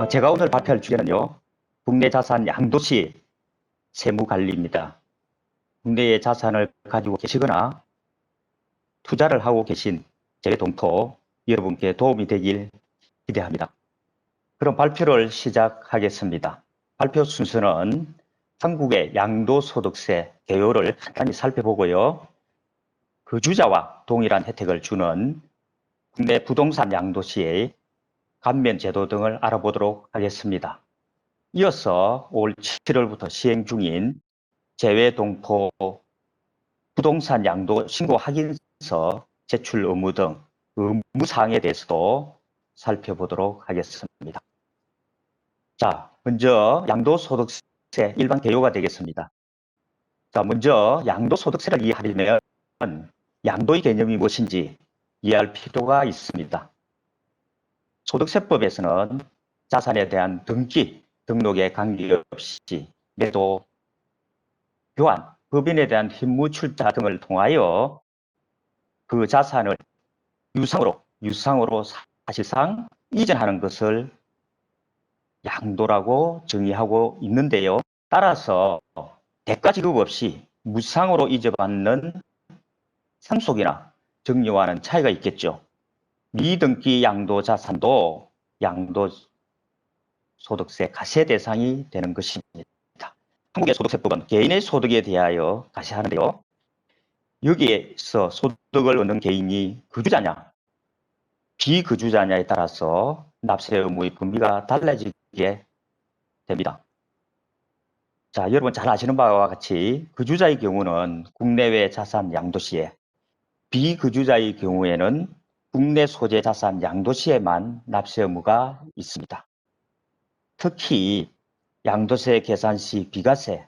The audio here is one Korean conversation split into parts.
제가 오늘 발표할 주제는요, 국내 자산 양도시 세무관리입니다. 국내의 자산을 가지고 계시거나 투자를 하고 계신 제 동포 여러분께 도움이 되길 기대합니다. 그럼 발표를 시작하겠습니다. 발표 순서는 한국의 양도소득세 개요를 간단히 살펴보고요. 거주자와 동일한 혜택을 주는 국내 부동산 양도시의 감면 제도 등을 알아보도록 하겠습니다. 이어서 올 7월부터 시행 중인 재외동포 부동산 양도 신고 확인서 제출 의무 등 의무사항에 대해서도 살펴보도록 하겠습니다. 자, 먼저 양도소득세 일반 개요가 되겠습니다. 자, 먼저 양도소득세를 이해하려면 양도의 개념이 무엇인지 이해할 필요가 있습니다. 소득세법에서는 자산에 대한 등록에 관계없이 매도, 교환, 법인에 대한 힘무 출자 등을 통하여 그 자산을 유상으로 사실상 이전하는 것을 양도라고 정의하고 있는데요. 따라서 대가 지급 없이 무상으로 이전받는 상속이나 증여와는 차이가 있겠죠. 미등기 양도 자산도 양도소득세 과세 대상이 되는 것입니다. 한국의 소득세법은 개인의 소득에 대하여 과세하는데요. 여기에서 소득을 얻는 개인이 거주자냐, 비거주자냐에 따라서 납세 의무의 범위가 달라지게 됩니다. 자, 여러분 잘 아시는 바와 같이 거주자의 경우는 국내외 자산 양도시에, 비거주자의 경우에는 국내 소재 자산 양도시에만 납세 의무가 있습니다. 특히 양도세 계산 시 비과세,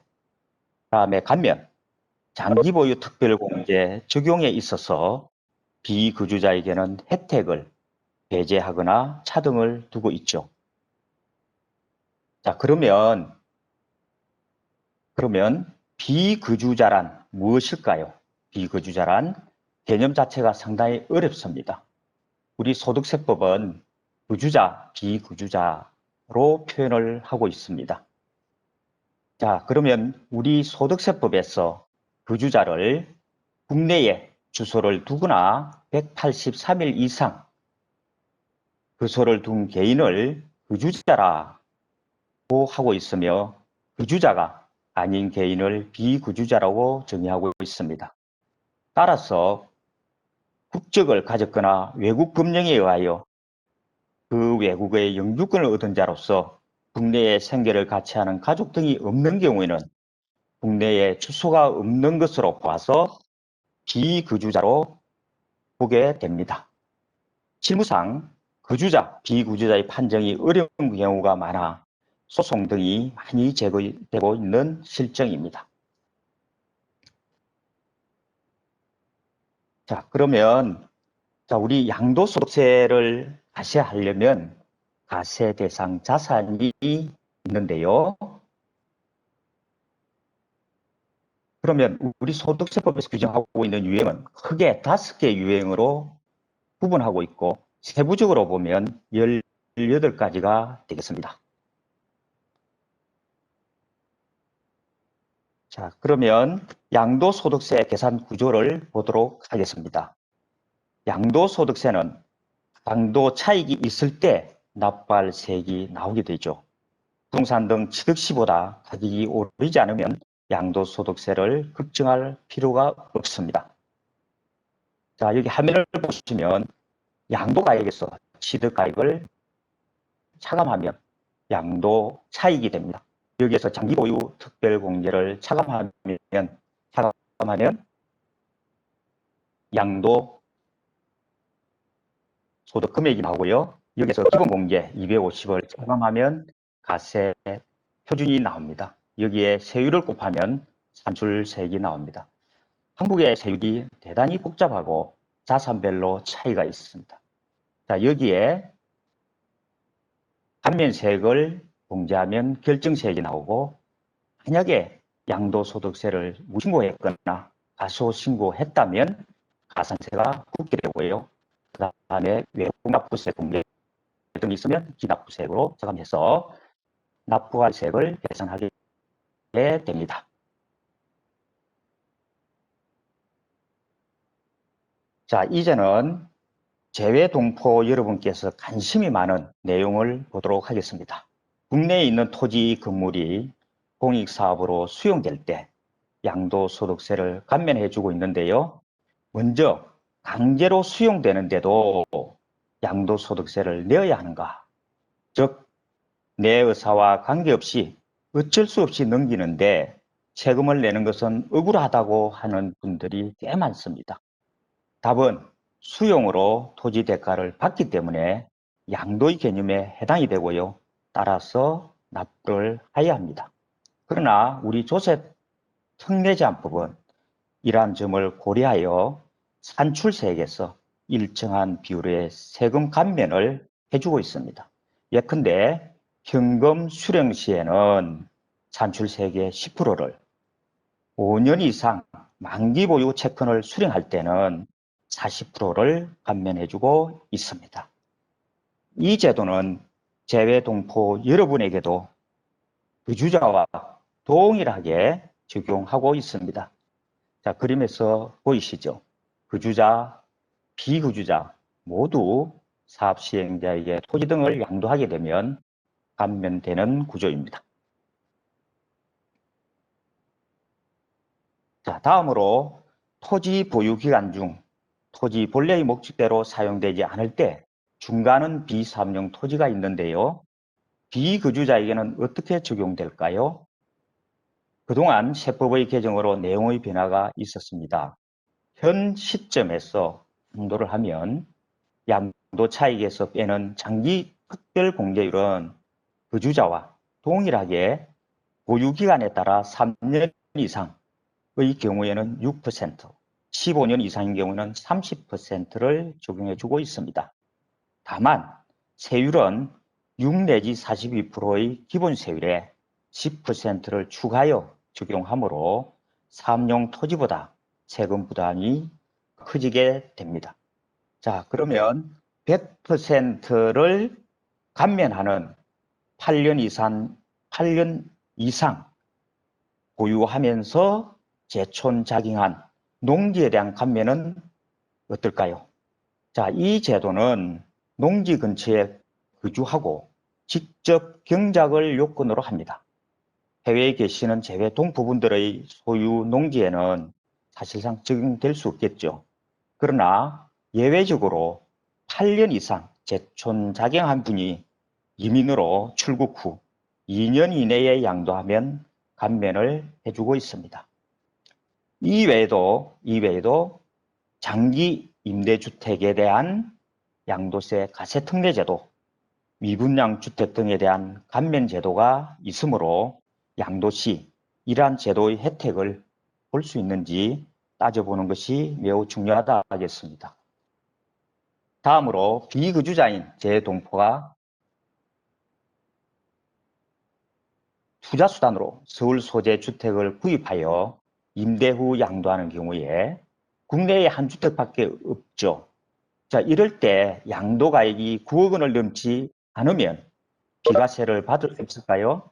다음에 감면, 장기 보유 특별공제 적용에 있어서 비거주자에게는 혜택을 배제하거나 차등을 두고 있죠. 자, 그러면 비거주자란 무엇일까요? 비거주자란 개념 자체가 상당히 어렵습니다. 우리 소득세법은 거주자, 비거주자로 표현을 하고 있습니다. 자, 그러면 우리 소득세법에서 거주자를 국내에 주소를 두거나 183일 이상 거소를 둔 개인을 거주자라고 하고 있으며 거주자가 아닌 개인을 비거주자라고 정의하고 있습니다. 따라서 국적을 가졌거나 외국 법령에 의하여 그 외국의 영주권을 얻은 자로서 국내에 생계를 같이 하는 가족 등이 없는 경우에는 국내에 주소가 없는 것으로 봐서 비거주자로 보게 됩니다. 실무상 거주자, 비거주자의 판정이 어려운 경우가 많아 소송 등이 많이 제기되고 있는 실정입니다. 자, 그러면 우리 양도소득세를 과세하려면 과세 대상 자산이 있는데요. 그러면 우리 소득세법에서 규정하고 있는 유형은 크게 5개 유형으로 구분하고 있고 세부적으로 보면 18가지가 되겠습니다. 자, 그러면 양도소득세 계산 구조를 보도록 하겠습니다. 양도소득세는 양도 차익이 있을 때 납부할 세액이 나오게 되죠. 부동산 등 취득시보다 가격이 오르지 않으면 양도소득세를 급증할 필요가 없습니다. 자, 여기 화면을 보시면 양도가액에서 취득가액을 차감하면 양도 차익이 됩니다. 여기에서 장기 보유 특별공제를 차감하면 양도 소득 금액이 나오고요. 여기서 기본공제 250을 차감하면 과세 표준이 나옵니다. 여기에 세율을 곱하면 산출세액이 나옵니다. 한국의 세율이 대단히 복잡하고 자산별로 차이가 있습니다. 자, 여기에 감면세액을 공제하면 결정세액이 나오고 만약에 양도소득세를 무신고했거나 가소신고했다면 가산세가 붙게 되고요. 그 다음에 외국납부세 공제를 등이 있으면 기납부세액으로 저감해서 납부할세액을 계산하게 됩니다. 자, 이제는 재외동포 여러분께서 관심이 많은 내용을 보도록 하겠습니다. 국내에 있는 토지 건물이 공익사업으로 수용될 때 양도소득세를 감면해주고 있는데요. 먼저 강제로 수용되는데도 양도소득세를 내어야 하는가? 즉, 내 의사와 관계없이 어쩔 수 없이 넘기는데 세금을 내는 것은 억울하다고 하는 분들이 꽤 많습니다. 답은 수용으로 토지 대가를 받기 때문에 양도의 개념에 해당이 되고요. 따라서 납부를 해야 합니다. 그러나 우리 조세 특례제한법은 이러한 점을 고려하여 산출세액에서 일정한 비율의 세금 감면을 해주고 있습니다. 예컨대 현금 수령 시에는 산출세액의 10%를 5년 이상 만기 보유 채권을 수령할 때는 40%를 감면해주고 있습니다. 이 제도는 재외동포 여러분에게도 거주자와 동일하게 적용하고 있습니다. 자, 그림에서 보이시죠? 거주자, 비거주자 모두 사업시행자에게 토지 등을 양도하게 되면 감면되는 구조입니다. 자, 다음으로 토지 보유 기간 중 토지 본래의 목적대로 사용되지 않을 때 중간은 비사업용 토지가 있는데요. 비거주자에게는 어떻게 적용될까요? 그동안 세법의 개정으로 내용의 변화가 있었습니다. 현 시점에서 양도를 하면 양도 차익에서 빼는 장기 특별 공제율은 거주자와 동일하게 보유기간에 따라 3년 이상의 경우에는 6%, 15년 이상인 경우는 30%를 적용해주고 있습니다. 다만 세율은 6 내지 42%의 기본세율에 10%를 추가하여 적용하므로 사업용 토지보다 세금 부담이 커지게 됩니다. 자, 그러면 100%를 감면하는 8년 이상 보유하면서 재촌작용한 농지에 대한 감면은 어떨까요? 자, 이 제도는 농지 근처에 거주하고 직접 경작을 요건으로 합니다. 해외에 계시는 재외동포분들의 소유 농지에는 사실상 적용될 수 없겠죠. 그러나 예외적으로 8년 이상 재촌작용한 분이 이민으로 출국 후 2년 이내에 양도하면 감면을 해주고 있습니다. 이외에도 장기 임대주택에 대한 양도세 가세특례제도, 미분양 주택 등에 대한 감면 제도가 있으므로 양도 시 이러한 제도의 혜택을 볼 수 있는지 따져보는 것이 매우 중요하다 하겠습니다. 다음으로 비거주자인 재동포가 투자수단으로 서울 소재 주택을 구입하여 임대 후 양도하는 경우에 국내에 한 주택밖에 없죠. 자, 이럴 때 양도가액이 9억 원을 넘지 않으면 비과세를 받을 수 있을까요?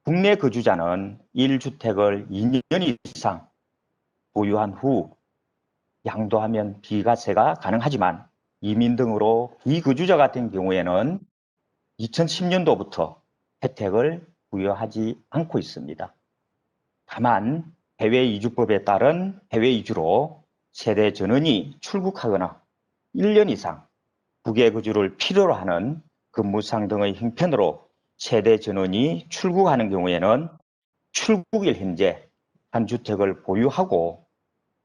국내 거주자는 1주택을 2년 이상 보유한 후 양도하면 비과세가 가능하지만 이민 등으로 비거주자가 된 경우에는 2010년도부터 혜택을 부여하지 않고 있습니다. 다만 해외이주법에 따른 해외이주로 세대 전원이 출국하거나 1년 이상 국외 거주를 필요로 하는 근무상 등의 형편으로 세대 전원이 출국하는 경우에는 출국일 현재 한 주택을 보유하고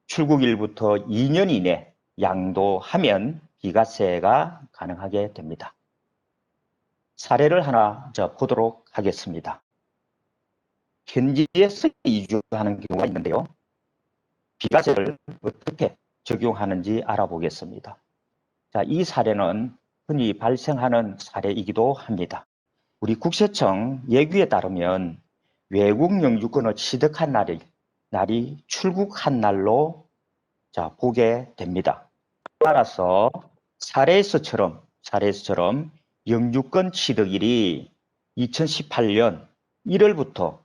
출국일부터 2년 이내 양도하면 비과세가 가능하게 됩니다. 사례를 하나 보도록 하겠습니다. 현지에서 이주하는 경우가 있는데요. 비과세를 어떻게 적용하는지 알아보겠습니다. 자, 이 사례는 흔히 발생하는 사례이기도 합니다. 우리 국세청 예규에 따르면 외국 영주권을 취득한 날이 출국한 날로 보게 됩니다. 따라서 사례에서처럼 사례에서처럼 영주권 취득일이 2018년 1월부터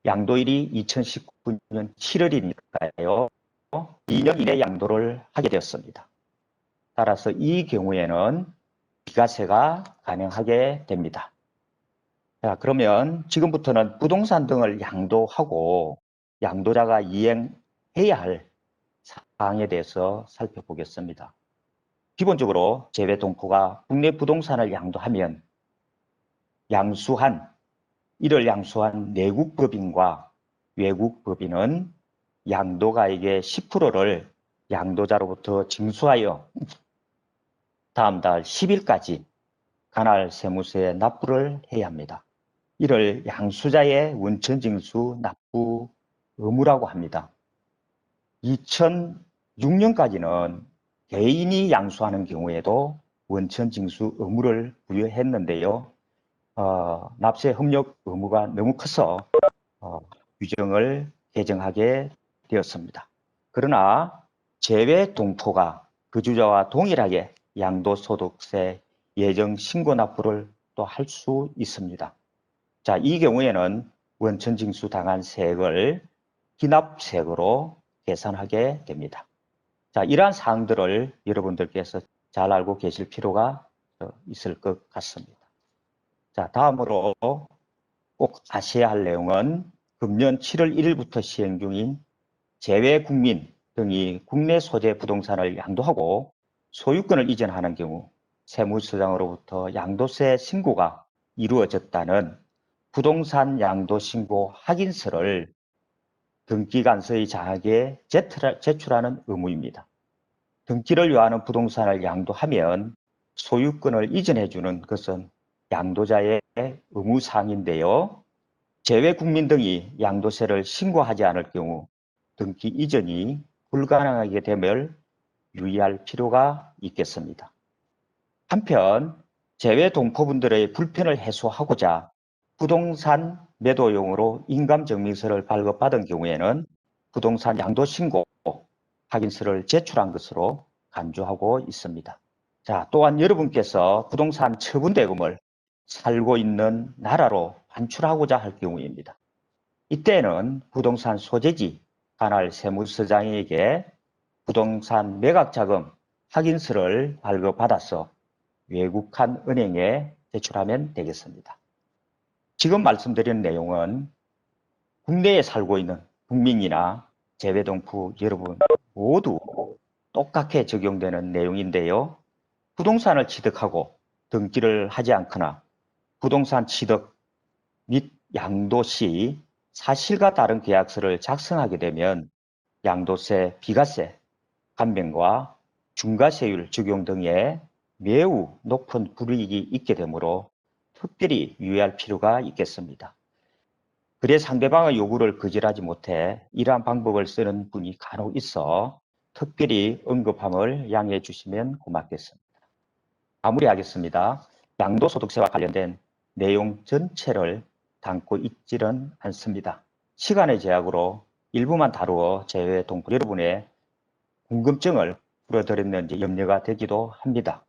양도일이 2019년 7월이니까요. 2년 이내 양도를 하게 되었습니다. 따라서 이 경우에는 비과세가 가능하게 됩니다. 자, 그러면 지금부터는 부동산 등을 양도하고 양도자가 이행해야 할 사항에 대해서 살펴보겠습니다. 기본적으로 재외동포가 국내 부동산을 양도하면 이를 양수한 내국 법인과 외국 법인은 양도가액의 10%를 양도자로부터 징수하여 다음 달 10일까지 관할 세무서에 납부를 해야 합니다. 이를 양수자의 원천징수 납부 의무라고 합니다. 2006년까지는 개인이 양수하는 경우에도 원천징수 의무를 부여했는데요. 납세 협력 의무가 너무 커서 규정을 개정하게 되었습니다. 그러나 재외동포가 거주자와 동일하게 양도소득세 예정 신고 납부를 또 할 수 있습니다. 자, 이 경우에는 원천징수 당한 세액을 기납세액으로 계산하게 됩니다. 자, 이러한 사항들을 여러분들께서 잘 알고 계실 필요가 있을 것 같습니다. 자, 다음으로 꼭 아셔야 할 내용은 금년 7월 1일부터 시행 중인 재외국민 등이 국내 소재 부동산을 양도하고 소유권을 이전하는 경우 세무서장으로부터 양도세 신고가 이루어졌다는 부동산 양도신고 확인서를 등기관서의 장학에 제출하는 의무입니다. 등기를 요하는 부동산을 양도하면 소유권을 이전해주는 것은 양도자의 의무사항인데요. 재외국민 등이 양도세를 신고하지 않을 경우 등기 이전이 불가능하게 됨을 유의할 필요가 있겠습니다. 한편 재외동포분들의 불편을 해소하고자 부동산 매도용으로 인감증명서를 발급받은 경우에는 부동산 양도신고 확인서를 제출한 것으로 간주하고 있습니다. 자, 또한 여러분께서 부동산 처분대금을 살고 있는 나라로 환출하고자 할 경우입니다. 이때는 부동산 소재지 관할 세무서장에게 부동산 매각자금 확인서를 발급받아서 외국한 은행에 제출하면 되겠습니다. 지금 말씀드린 내용은 국내에 살고 있는 국민이나 재외동포 여러분 모두 똑같게 적용되는 내용인데요. 부동산을 취득하고 등기를 하지 않거나 부동산 취득 및 양도 시 사실과 다른 계약서를 작성하게 되면 양도세, 비과세, 감면과 중과세율 적용 등의 매우 높은 불이익이 있게 되므로 특별히 유의할 필요가 있겠습니다. 그래 상대방의 요구를 거절하지 못해 이러한 방법을 쓰는 분이 간혹 있어 특별히 언급함을 양해해 주시면 고맙겠습니다. 마무리하겠습니다. 양도소득세와 관련된 내용 전체를 담고 있지는 않습니다. 시간의 제약으로 일부만 다루어 재외동포 여러분의 궁금증을 풀어드렸는지 염려가 되기도 합니다.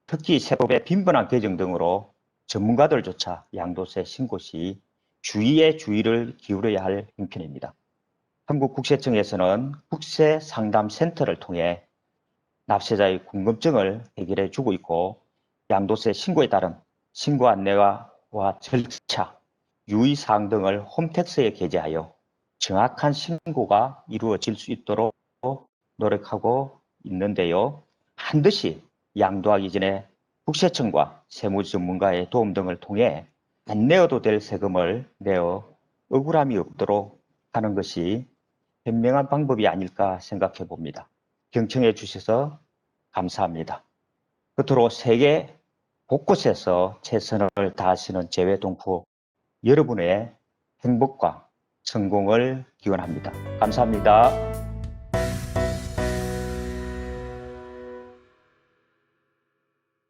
특히 세법의 빈번한 개정 등으로 전문가들조차 양도세 신고 시 주의에 주의를 기울여야 할 형편입니다. 한국국세청에서는 국세상담센터를 통해 납세자의 궁금증을 해결해 주고 있고 양도세 신고에 따른 신고 안내와 절차, 유의사항 등을 홈택스에 게재하여 정확한 신고가 이루어질 수 있도록 노력하고 있는데요. 반드시 양도하기 전에 국세청과 세무전문가의 도움 등을 통해 안 내어도 될 세금을 내어 억울함이 없도록 하는 것이 현명한 방법이 아닐까 생각해 봅니다. 경청해 주셔서 감사합니다. 끝으로 세계 곳곳에서 최선을 다하시는 재외동포 여러분의 행복과 성공을 기원합니다. 감사합니다.